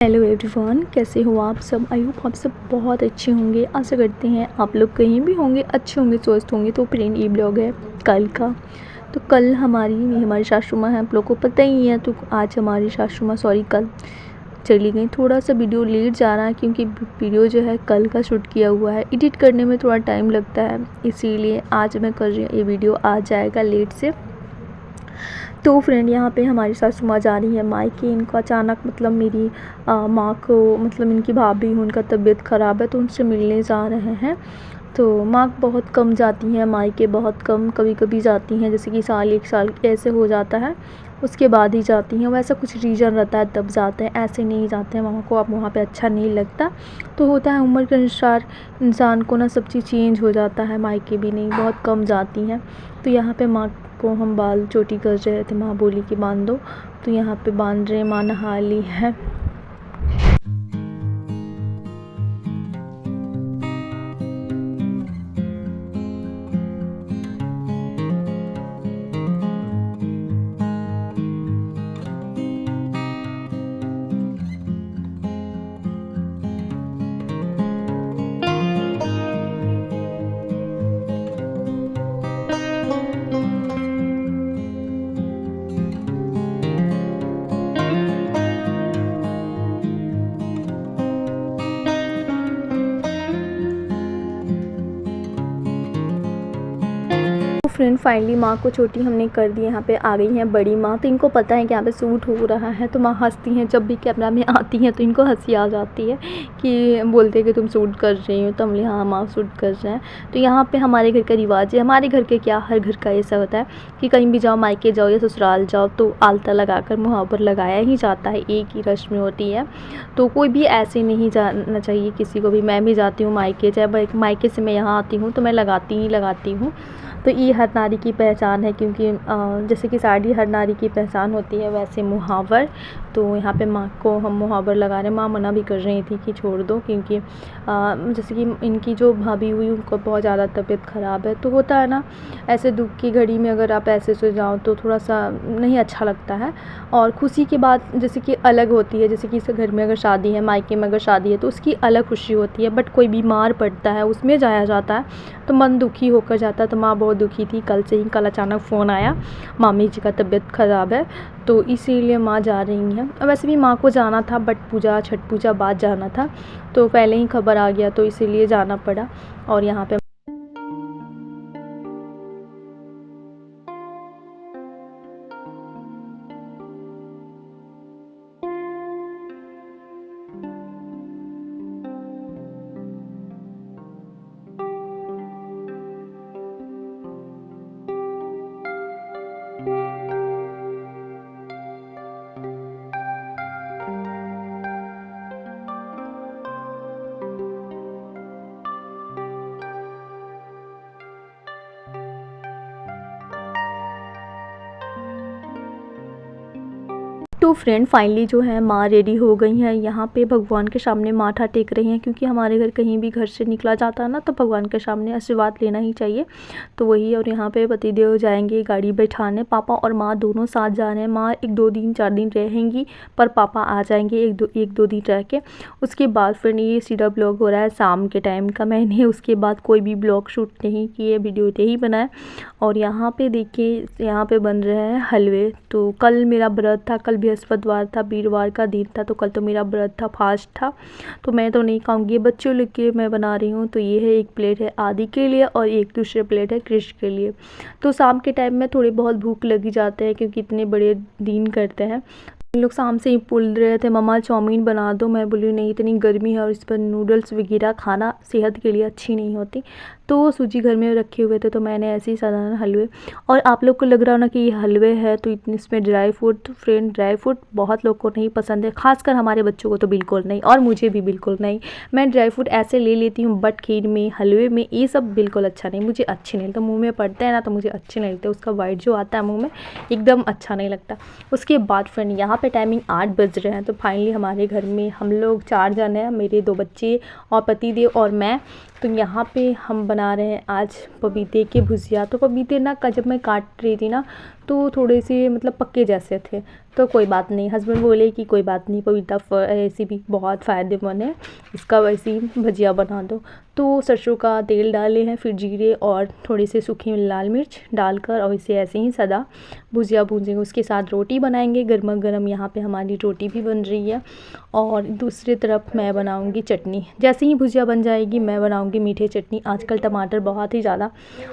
Hello everyone, कैसे हो आप सब। आई होप आप सब बहुत अच्छे होंगे। आशा करते हैं आप लोग कहीं भी होंगे अच्छे होंगे, स्वस्थ होंगे। तो फ्रेंड, ये ब्लॉग है कल का। तो कल हमारी सासू माँ है, आप लोग को पता ही है। तो आज हमारी सासू माँ कल चली गई। थोड़ा सा वीडियो लेट जा रहा है क्योंकि वीडियो जो है कल का शूट किया हुआ है। एडिट करने में थोड़ा टाइम लगता है, इसीलिए आज मैं कर रही हूँ। ये वीडियो आ जाएगा लेट से। तो फ्रेंड, यहाँ पे हमारी सासू माँ जा रही है मायके। इनको अचानक मेरी माँ को इनकी भाभी, उनका तबीयत ख़राब है तो उनसे मिलने जा रहे हैं। तो माँ बहुत कम जाती हैं मायके, बहुत कम, कभी कभी जाती हैं, जैसे कि साल एक साल ऐसे हो जाता है, उसके बाद ही जाती हैं। वैसा कुछ रीज़न रहता है तब जाते हैं, ऐसे नहीं जाते हैं। माँ को अब वहाँ पे अच्छा नहीं लगता। तो होता है, उम्र के अनुसार इंसान को ना सब चीज़ चेंज हो जाता है। मायके भी नहीं, बहुत कम जाती हैं। तो यहाँ पे माँ को हम बाल चोटी कर रहे थे, माँ बोली कि बांध दो, तो यहाँ पे बांध रहे। माँ नहा ली है। फ्रेंड, फाइनली माँ को छोटी हमने कर दी। यहाँ पे आ गई हैं बड़ी माँ। तो इनको पता है कि यहाँ पे शूट हो रहा है, तो माँ हंसती हैं। जब भी कैमरा में आती हैं तो इनको हंसी आ जाती है कि बोलते हैं कि तुम शूट कर रही हो। तो हम हाँ माँ शूट कर रहे हैं। तो यहाँ पे हमारे घर का रिवाज है, हमारे घर के क्या, हर घर का ऐसा होता है कि कहीं भी जाओ, मायके जाओ या ससुराल जाओ, तो आलता लगाकर मुहावर लगाया ही जाता है। एक ही रस्म होती है, तो कोई भी ऐसे नहीं जाना चाहिए किसी को भी। मैं भी जाती हूँ मायके, चाहे मायके से मैं यहाँ आती हूँ तो मैं लगाती हूँ। तो ये हर नारी की पहचान है, क्योंकि जैसे कि साड़ी हर नारी की पहचान होती है, वैसे मुहावर। तो यहाँ पे माँ को हम मुहावर लगा रहे हैं। माँ मना भी कर रही थी कि छोड़ दो, क्योंकि जैसे कि इनकी जो भाभी हुई उनको बहुत ज़्यादा तबीयत ख़राब है। तो होता है ना, ऐसे दुख की घड़ी में अगर आप ऐसे सो जाओ तो थोड़ा सा नहीं अच्छा लगता है। और खुशी की बात जैसे कि अलग होती है, जैसे कि इस घर में अगर शादी है, मायके में अगर शादी है, तो उसकी अलग खुशी होती है। बट कोई बीमार पड़ता है, उसमें जाया जाता है तो मन दुखी होकर जाता है। तो माँ बहुत दुखी थी कल से ही। कल अचानक फ़ोन आया, मामी जी का तबीयत ख़राब है, तो इसीलिए माँ जा रही हैं। और वैसे भी माँ को जाना था, बट पूजा, छठ पूजा बाद जाना था, तो पहले ही खबर आ गया, तो इसीलिए जाना पड़ा। और यहाँ पे तो फ्रेंड, फाइनली जो है माँ रेडी हो गई हैं। यहाँ पे भगवान के सामने माथा टेक रही हैं, क्योंकि हमारे घर कहीं भी घर से निकला जाता है ना, तो भगवान के सामने आशीर्वाद लेना ही चाहिए। तो वही। और यहाँ पे पतिदेव जाएंगे गाड़ी बैठाने। पापा और माँ दोनों साथ जा रहे हैं। माँ 1-2 दिन 4 दिन रहेंगी, पर पापा आ जाएंगे 1-2 दिन रह के। उसके बाद फिर ये सीधा ब्लॉग हो रहा है शाम के टाइम का। मैंने उसके बाद कोई भी ब्लॉग शूट नहीं किए, वीडियो नहीं बनाए। और यहाँ पे देखिए, यहाँ पे बन रहे हैं हलवे। तो कल मेरा व्रत था, कल बृहस्पतिवार था, वीरवार का दिन था, तो कल तो मेरा व्रत था, फास्ट था, तो मैं तो नहीं खाऊंगी। बच्चों लोग के मैं बना रही हूँ। तो ये है, एक प्लेट है आदि के लिए और एक दूसरे प्लेट है कृष्ण के लिए। तो शाम के टाइम में थोड़ी बहुत भूख लगी जाते हैं, क्योंकि इतने बड़े दिन करते हैं। इन लोग शाम से ही बोल रहे थे मम्मा चाउमीन बना दो। मैं बोली नहीं, इतनी गर्मी है और इस पर नूडल्स वगैरह खाना सेहत के लिए अच्छी नहीं होती। तो सूजी घर में रखे हुए थे, तो मैंने ऐसे ही साधारण हलवे। और आप लोग को लग रहा हो ना कि ये हलवे है, तो इतने इसमें dry fruit. Friend, dry fruit बहुत लोग को नहीं पसंद है, खासकर हमारे बच्चों को तो बिल्कुल नहीं, और मुझे भी बिल्कुल नहीं। मैं ड्राई फ्रूट ऐसे ले लेती हूँ, बट खीर में, हलवे में ये सब बिल्कुल अच्छा नहीं, मुझे अच्छे नहीं लगते। मुँह में पड़ते हैं ना तो मुझे अच्छे नहीं लगते। उसका वाइट जो आता है मुँह में, एकदम अच्छा नहीं लगता। उसके बाद फ्रेंड, यहाँ पे टाइमिंग 8 बज रहे हैं। तो फाइनली हमारे घर में हम लोग 4 जन हैं, मेरे 2 बच्चे और पतिदेव और मैं। तो यहाँ पे हम बना रहे हैं आज पपीते के भुजिया। तो पपीते ना जब मैं काट रही थी ना तो थोड़े से मतलब पक्के जैसे थे, तो कोई बात नहीं, हस्बैंड बोले कि कोई बात नहीं, पपीता ऐसे भी बहुत फ़ायदेमंद है, इसका वैसे ही भुजिया बना दो। तो सरसों का तेल डाले हैं, फिर जीरे और थोड़ी सी सूखी लाल मिर्च डालकर और इसे ऐसे ही सदा भुजिया भूजेंगे। उसके साथ रोटी बनाएंगे गर्मा गर्म। यहाँ पे हमारी रोटी भी बन रही है और दूसरी तरफ मैं बनाऊंगी चटनी। जैसे ही भुजिया बन जाएगी मैं बनाऊंगी मीठे चटनी। आजकल टमाटर बहुत ही ज़्यादा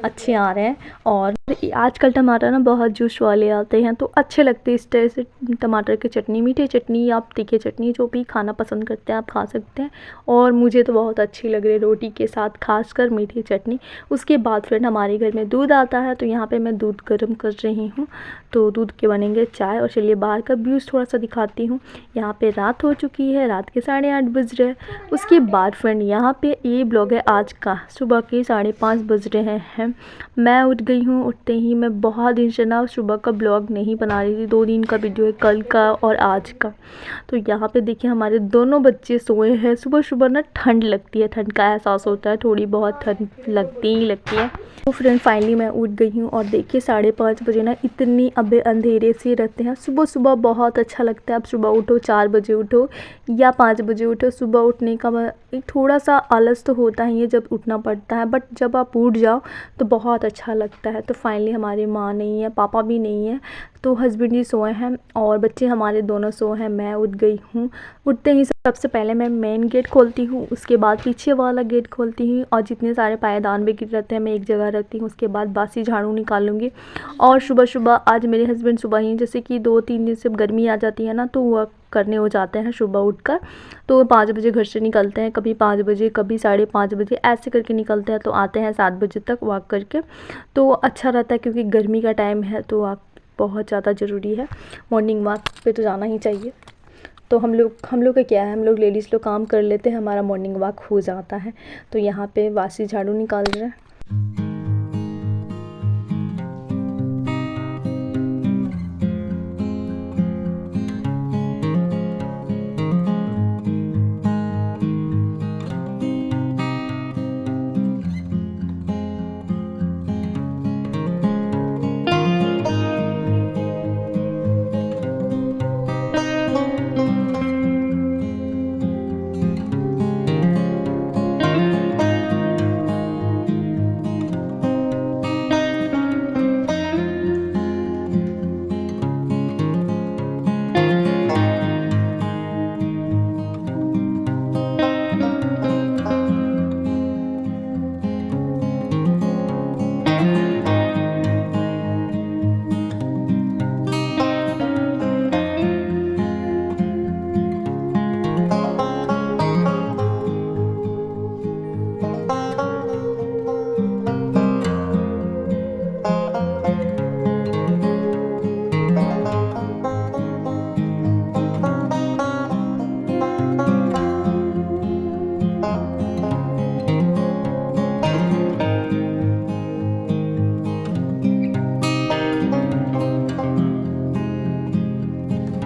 अच्छे आ रहे हैं और आजकल टमाटर ना बहुत जूस वाले आते हैं, तो अच्छे लगते हैं इस तरह से टमाटर की चटनी। मीठे चटनी या तीखे चटनी जो भी खाना पसंद करते हैं आप खा सकते हैं, और मुझे तो बहुत अच्छी लग रही है रोटी के साथ, खासकर मीठी चटनी। उसके बाद फ्रेंड हमारे घर में दूध आता है, तो यहाँ पे मैं दूध गर्म कर रही हूँ, तो दूध के बनेंगे चाय। और चलिए बाहर का व्यूज़ थोड़ा सा दिखाती हूँ। यहाँ पे रात हो चुकी है, रात के 8:30 बज रहे हैं। उसके बाद फ्रेंड यहाँ पे ये ब्लॉग है आज का, सुबह के 5:30 बज रहे हैं। मैं उठ गई हूँ। उठते ही मैं बहुत दिन से ना सुबह का ब्लॉग नहीं बना रही थी, 2 दिन का वीडियो है, कल का और आज का। तो यहाँ पे देखिए हमारे दोनों बच्चे सोए हैं। सुबह सुबह ना ठंड लगती है, ठंड का एहसास होता है, थोड़ी बहुत ठंड लगती ही लगती है। तो फ्रेंड फाइनली मैं उठ गई हूँ और देखिए 5:30 बजे ना इतनी अबे अंधेरे से रहते हैं। सुबह सुबह बहुत अच्छा लगता है। अब सुबह उठो, 4 बजे उठो या 5 बजे उठो, सुबह उठने का एक थोड़ा सा आलस तो होता ही है जब उठना पड़ता है, बट जब आप उठ जाओ तो बहुत अच्छा लगता है। तो फाइनली हमारी माँ नहीं है, पापा भी नहीं है, तो हस्बैंड जी सोए हैं और बच्चे हमारे दोनों सोए हैं। मैं उठ गई हूँ। उठते ही सबसे पहले मैं मेन गेट खोलती हूँ, उसके बाद पीछे वाला गेट खोलती हूँ और जितने सारे पायदान भी गिर रहते हैं मैं एक जगह रखती हूँ। उसके बाद बासी झाड़ू निकालूंगी। और सुबह सुबह आज मेरे हस्बैंड सुबह ही, जैसे कि 2-3 दिन से गर्मी आ जाती है ना, तो वह करने हो जाते हैं सुबह उठकर। तो 5 बजे घर से निकलते हैं, कभी 5 बजे कभी 5:30 बजे ऐसे करके निकलते हैं, तो आते हैं 7 बजे तक वॉक करके। तो अच्छा रहता है क्योंकि गर्मी का टाइम है, तो वॉक बहुत ज़्यादा ज़रूरी है। मॉर्निंग वॉक पे तो जाना ही चाहिए। तो हम लोग का क्या है, हम लोग लेडीज़ लोग काम कर लेते हैं, हमारा मॉर्निंग वॉक हो जाता है। तो यहाँ पे बासी झाड़ू निकाल रहे हैं।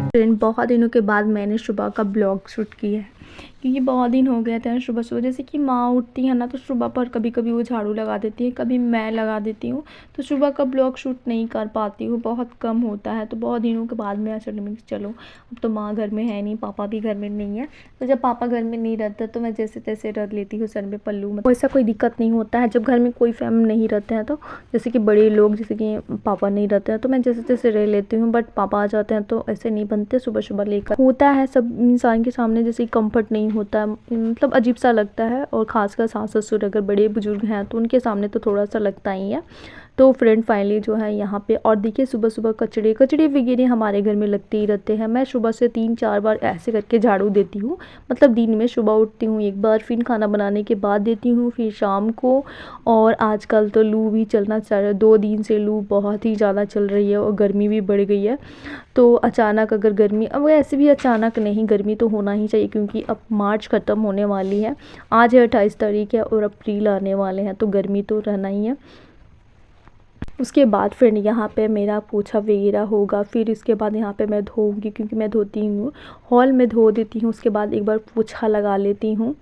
फ्रेंड बहुत दिनों के बाद मैंने सुबह का ब्लॉग शूट किया है, क्योंकि बहुत दिन हो गए थे सुबह सुबह। जैसे कि माँ उठती है ना तो सुबह पर कभी कभी वो झाड़ू लगा देती है, कभी मैं लगा देती हूँ, तो सुबह का ब्लॉग शूट नहीं कर पाती हूँ, बहुत कम होता है। तो बहुत दिनों के बाद मैं सोची कि चलो अब तो माँ घर में है नहीं, पापा भी घर में नहीं है, तो जब पापा घर में नहीं रहता तो मैं जैसे तैसे रख लेती हूँ सर में पल्लू। मतलब ऐसा कोई दिक्कत नहीं होता है जब घर में कोई फैमिली नहीं रहते हैं, तो जैसे कि बड़े लोग जैसे कि पापा नहीं रहते हैं तो मैं जैसे तैसे रह लेती हूँ, बट पापा आ जाते हैं तो ऐसे नहीं बनते। सुबह सुबह लेकर होता है सब इंसान के सामने जैसे कंफर्ट नहीं होता है, मतलब अजीब सा लगता है। और ख़ासकर सास ससुर अगर बड़े बुजुर्ग हैं तो उनके सामने तो थोड़ा सा लगता ही है। तो फ्रेंड फाइनली जो है यहाँ पे, और देखिए सुबह सुबह कचड़े वगैरह हमारे घर में लगते ही रहते हैं। मैं सुबह से 3-4 बार ऐसे करके झाड़ू देती हूँ, मतलब दिन में सुबह उठती हूँ एक बार, फिर खाना बनाने के बाद देती हूँ, फिर शाम को। और आजकल तो लू भी चलना चाह रहा है, 2 दिन से लू बहुत ही ज़्यादा चल रही है और गर्मी भी बढ़ गई है। तो अचानक अगर गर्मी, अब ऐसे भी अचानक नहीं, गर्मी तो होना ही चाहिए क्योंकि अब मार्च ख़त्म होने वाली है, आज है 28 तारीख है और अप्रैल आने वाले हैं, तो गर्मी तो रहना ही है। उसके बाद फ्रेंड यहाँ पे मेरा पोछा वगैरह होगा, फिर उसके बाद यहाँ पे मैं धोऊंगी क्योंकि मैं धोती हूँ हॉल में धो देती हूँ, उसके बाद एक बार पोछा लगा लेती हूँ।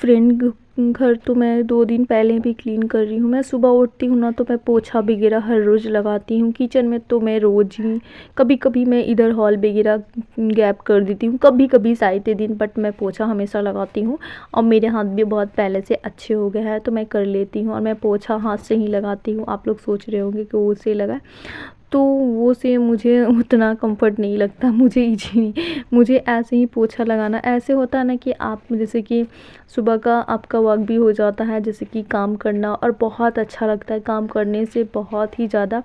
फ्रेंड घर तो मैं 2 दिन पहले भी क्लीन कर रही हूँ। मैं सुबह उठती हूँ ना तो मैं पोछा वगैरह हर रोज़ लगाती हूँ। किचन में तो मैं रोज़ ही, कभी कभी मैं इधर हॉल वगैरह गैप कर देती हूँ, कभी कभी साइते दिन, बट मैं पोछा हमेशा लगाती हूँ। और मेरे हाथ भी बहुत पहले से अच्छे हो गए हैं तो मैं कर लेती हूँ। और मैं पोछा हाथ से ही लगाती हूँ। आप लोग सोच रहे होंगे कि वो से लगाए, तो वो से मुझे उतना कंफर्ट नहीं लगता, मुझे ईजी नहीं, मुझे ऐसे ही पोछा लगाना ऐसे होता है ना कि आप जैसे कि सुबह का आपका वर्क भी हो जाता है, जैसे कि काम करना, और बहुत अच्छा लगता है काम करने से, बहुत ही ज़्यादा।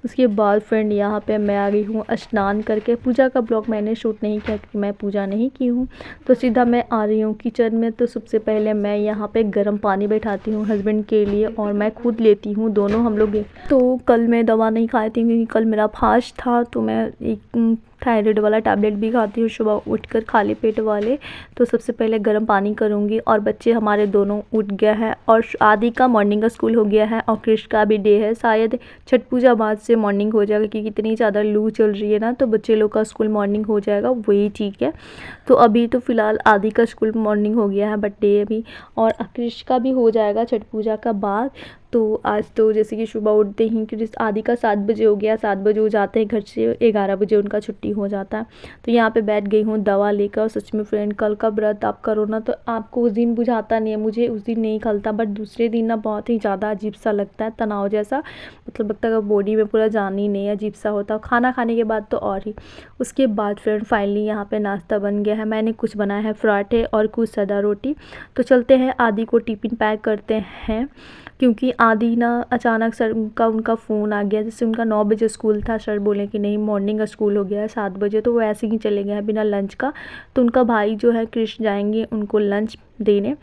उसके बाद फ्रेंड यहाँ पे मैं आ गई हूँ स्नान करके। पूजा का ब्लॉग मैंने शूट नहीं किया क्योंकि मैं पूजा नहीं की हूँ, तो सीधा मैं आ रही हूँ किचन में। तो सबसे पहले मैं यहाँ पे गर्म पानी बैठाती हूँ हस्बैंड के लिए, और मैं खुद लेती हूँ, दोनों हम लोग। तो कल मैं दवा नहीं खाई थी क्योंकि कल मेरा फास्ट था, तो मैं एक थायराइड वाला टैबलेट भी खाती हूँ सुबह उठकर खाली पेट वाले। तो सबसे पहले गर्म पानी करूँगी। और बच्चे हमारे दोनों उठ गया है, और आदि का मॉर्निंग का स्कूल हो गया है, और कृष का भी डे है। शायद छठ पूजा बाद से मॉर्निंग हो जाएगा क्योंकि इतनी ज़्यादा लू चल रही है ना, तो बच्चे लोग का स्कूल मॉर्निंग हो जाएगा, वही ठीक है। तो अभी तो फ़िलहाल आदि का स्कूल मॉर्निंग हो गया है, बट डे अभी, और कृष का भी हो जाएगा छठ पूजा का बाद। तो आज तो जैसे कि सुबह उठते ही कृष आदि का 7 बजे हो गया, 7 बजे वो जाते हैं घर से, 11 बजे उनका छुट्टी हो जाता है। तो यहाँ पे बैठ गई हूँ दवा लेकर। और सच में फ्रेंड, कल का व्रत आप करो ना तो आपको उस दिन बुझाता नहीं है, मुझे उस दिन नहीं खलता, बट दूसरे दिन ना बहुत ही ज़्यादा अजीब सा लगता है, तनाव जैसा, मतलब लगता है बॉडी में पूरा जान ही नहीं, अजीब सा होता है। खाना खाने के बाद तो और ही। उसके बाद फ्रेंड फाइनली यहाँ पे नाश्ता बन गया है। मैंने कुछ बनाया है पराठे और कुछ सादा रोटी। तो चलते हैं आदि को टिफ़िन पैक करते हैं, क्योंकि आदि ना अचानक सर उनका फ़ोन आ गया। जैसे उनका 9 बजे स्कूल था, सर बोले कि नहीं मॉर्निंग का स्कूल हो गया है 7 बजे, तो वो ऐसे ही चले गए हैं बिना लंच का। तो उनका भाई जो है कृष्ण जाएंगे उनको लंच देने।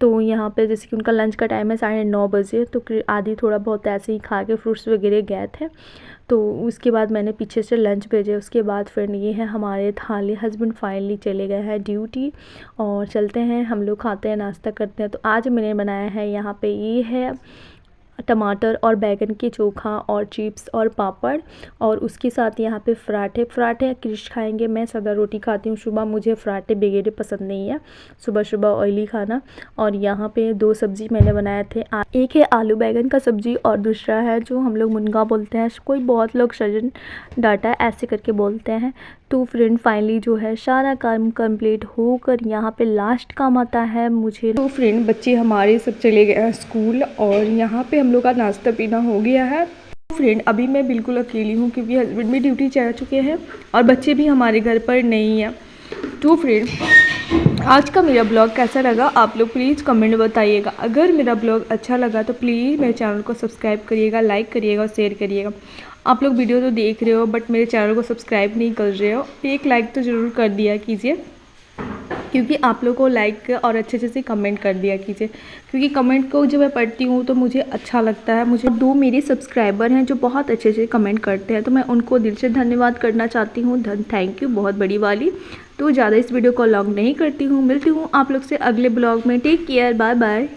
तो यहाँ पे जैसे कि उनका लंच का टाइम है 9:30 बजे, तो आदि थोड़ा बहुत ऐसे ही खा के फ्रूट्स वगैरह गए थे। तो उसके बाद मैंने पीछे से लंच भेजे। उसके बाद फ्रेंड ये है हमारे थाली। हस्बैंड फाइनली चले गए हैं ड्यूटी, और चलते हैं हम लोग खाते हैं, नाश्ता करते हैं। तो आज मैंने बनाया है यहाँ पे ये है टमाटर और बैगन के चोखा और चिप्स और पापड़, और उसके साथ यहाँ पे पराठे कृष खाएंगे। मैं सादा रोटी खाती हूँ सुबह, मुझे पराठे वगैरह पसंद नहीं है सुबह सुबह ऑयली खाना। और यहाँ पे 2 सब्ज़ी मैंने बनाए थे, एक है आलू बैगन का सब्ज़ी और दूसरा है जो हम लोग मुनगा बोलते हैं, कोई बहुत लोग सजन डाटा ऐसे करके बोलते हैं। तो फ्रेंड फाइनली जो है सारा काम कंप्लीट होकर यहाँ पे लास्ट काम आता है मुझे। तो फ्रेंड बच्चे हमारे सब चले गए हैं स्कूल, और यहाँ पे हम लोग का नाश्ता पीना हो गया है। फ्रेंड अभी मैं बिल्कुल अकेली हूँ क्योंकि हस्बैंड भी ड्यूटी जा चुके हैं और बच्चे भी हमारे घर पर नहीं हैं। तो फ्रेंड आज का मेरा ब्लॉग कैसा लगा आप लोग प्लीज़ कमेंट में बताइएगा। अगर मेरा ब्लॉग अच्छा लगा तो प्लीज़ मेरे चैनल को सब्सक्राइब करिएगा, लाइक करिएगा और शेयर करिएगा। आप लोग वीडियो तो देख रहे हो बट मेरे चैनल को सब्सक्राइब नहीं कर रहे हो, एक लाइक तो ज़रूर कर दिया कीजिए, क्योंकि आप लोगों को लाइक और अच्छे से कमेंट कर दिया कीजिए, क्योंकि कमेंट को जब मैं पढ़ती हूँ तो मुझे अच्छा लगता है। मुझे 2 मेरे सब्सक्राइबर हैं जो बहुत अच्छे से कमेंट करते हैं, तो मैं उनको दिल से धन्यवाद करना चाहती हूँ। थैंक यू बहुत बड़ी वाली। तो ज़्यादा इस वीडियो को लॉन्ग नहीं करती हूँ, मिलती हूँ आप लोग से अगले ब्लॉग में। Take care, bye bye.